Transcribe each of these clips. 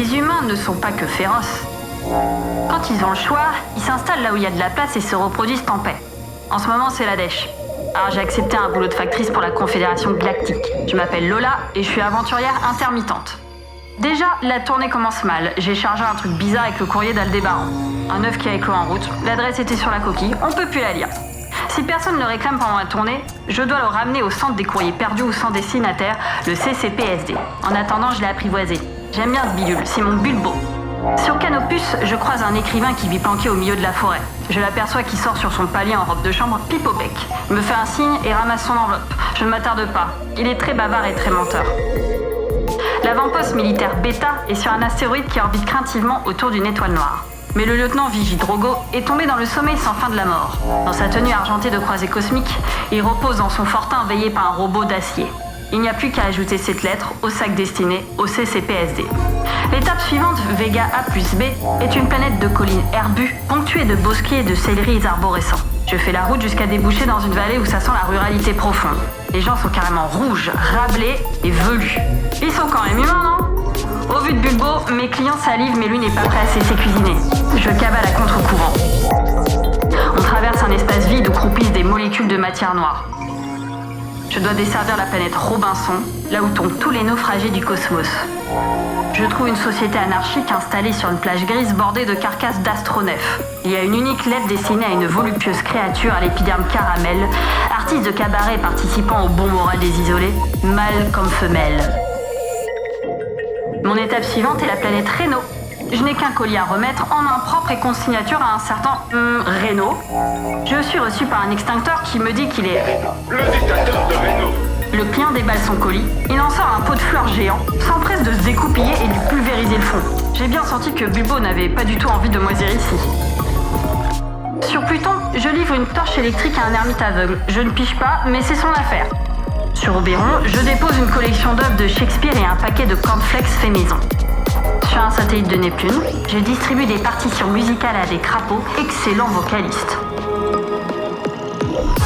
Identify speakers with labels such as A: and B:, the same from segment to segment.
A: Les humains ne sont pas que féroces. Quand ils ont le choix, ils s'installent là où il y a de la place et se reproduisent en paix. En ce moment, c'est la dèche. Alors j'ai accepté un boulot de factrice pour la Confédération Galactique. Je m'appelle Lola et je suis aventurière intermittente. Déjà, la tournée commence mal. J'ai chargé un truc bizarre avec le courrier d'Aldébaran. Un œuf qui a éclos en route. L'adresse était sur la coquille, on peut plus la lire. Si personne ne le réclame pendant la tournée, je dois le ramener au centre des courriers perdus ou sans destinataire, le CCPSD. En attendant, je l'ai apprivoisé. J'aime bien ce bidule, c'est mon bulbo. Sur Canopus, je croise un écrivain qui vit planqué au milieu de la forêt. Je l'aperçois qui sort sur son palier en robe de chambre, pipe au bec. Il me fait un signe et ramasse son enveloppe. Je ne m'attarde pas. Il est très bavard et très menteur. L'avant-poste militaire Beta est sur un astéroïde qui orbite craintivement autour d'une étoile noire. Mais le lieutenant Vigie Drogo est tombé dans le sommeil sans fin de la mort. Dans sa tenue argentée de croisée cosmique, il repose dans son fortin veillé par un robot d'acier. Il n'y a plus qu'à ajouter cette lettre au sac destiné au CCPSD. L'étape suivante, Vega A plus B, est une planète de collines herbues ponctuée de bosquets et de céleris arborescents. Je fais la route jusqu'à déboucher dans une vallée où ça sent la ruralité profonde. Les gens sont carrément rouges, rablés et velus. Ils sont quand même humains, non ? Au vu de Bulbo, mes clients salivent mais lui n'est pas prêt à se laisser cuisiner. Je cavale à contre-courant. On traverse un espace vide où croupissent des molécules de matière noire. Je dois desservir la planète Robinson, là où tombent tous les naufragés du cosmos. Je trouve une société anarchique installée sur une plage grise bordée de carcasses d'astronefs. Il y a une unique lettre destinée à une voluptueuse créature à l'épiderme caramel, artiste de cabaret participant au bon moral des isolés, mâle comme femelle. Mon étape suivante est la planète Reno. Je n'ai qu'un colis à remettre en main propre et consignature à un certain Reno. Je suis reçu par un extincteur qui me dit qu'il est...
B: Le dictateur de Reno.
A: Le client déballe son colis, il en sort un pot de fleurs géant, s'empresse de se découpiller et de pulvériser le fond. J'ai bien senti que Bulbo n'avait pas du tout envie de moisir ici. Sur Pluton, je livre une torche électrique à un ermite aveugle. Je ne pige pas, mais c'est son affaire. Sur Oberon, je dépose une collection d'œuvres de Shakespeare et un paquet de cornflakes fait maison. Sur un satellite de Neptune, je distribue des partitions musicales à des crapauds, excellents vocalistes.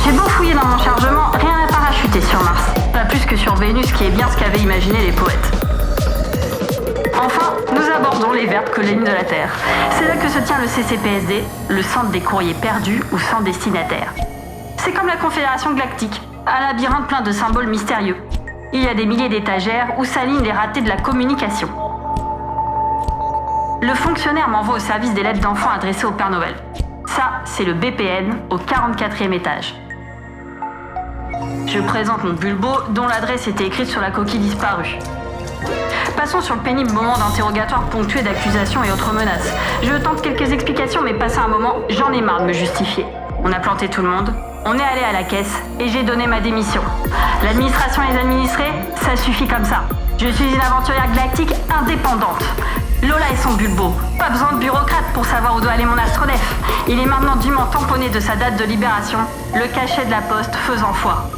A: J'ai beau fouiller dans mon chargement, rien n'a parachuté sur Mars. Pas plus que sur Vénus, qui est bien ce qu'avaient imaginé les poètes. Enfin, nous abordons les vertes colonies de la Terre. C'est là que se tient le CCPSD, le centre des courriers perdus ou sans destinataire. C'est comme la Confédération Galactique, un labyrinthe plein de symboles mystérieux. Il y a des milliers d'étagères où s'alignent les ratés de la communication. Le fonctionnaire m'envoie au service des lettres d'enfants adressées au Père Noël. Ça, c'est le BPN au 44e étage. Je présente mon Bulbo, dont l'adresse était écrite sur la coquille disparue. Passons sur le pénible moment d'interrogatoire ponctué d'accusations et autres menaces. Je tente quelques explications, mais passé un moment, j'en ai marre de me justifier. On a planté tout le monde, on est allé à la caisse et j'ai donné ma démission. L'administration et les administrés, ça suffit comme ça. Je suis une aventurière galactique indépendante. Lola et son Bulbo. Pas besoin de bureaucrate pour savoir où doit aller mon astronef. Il est maintenant dûment tamponné de sa date de libération, le cachet de la poste faisant foi.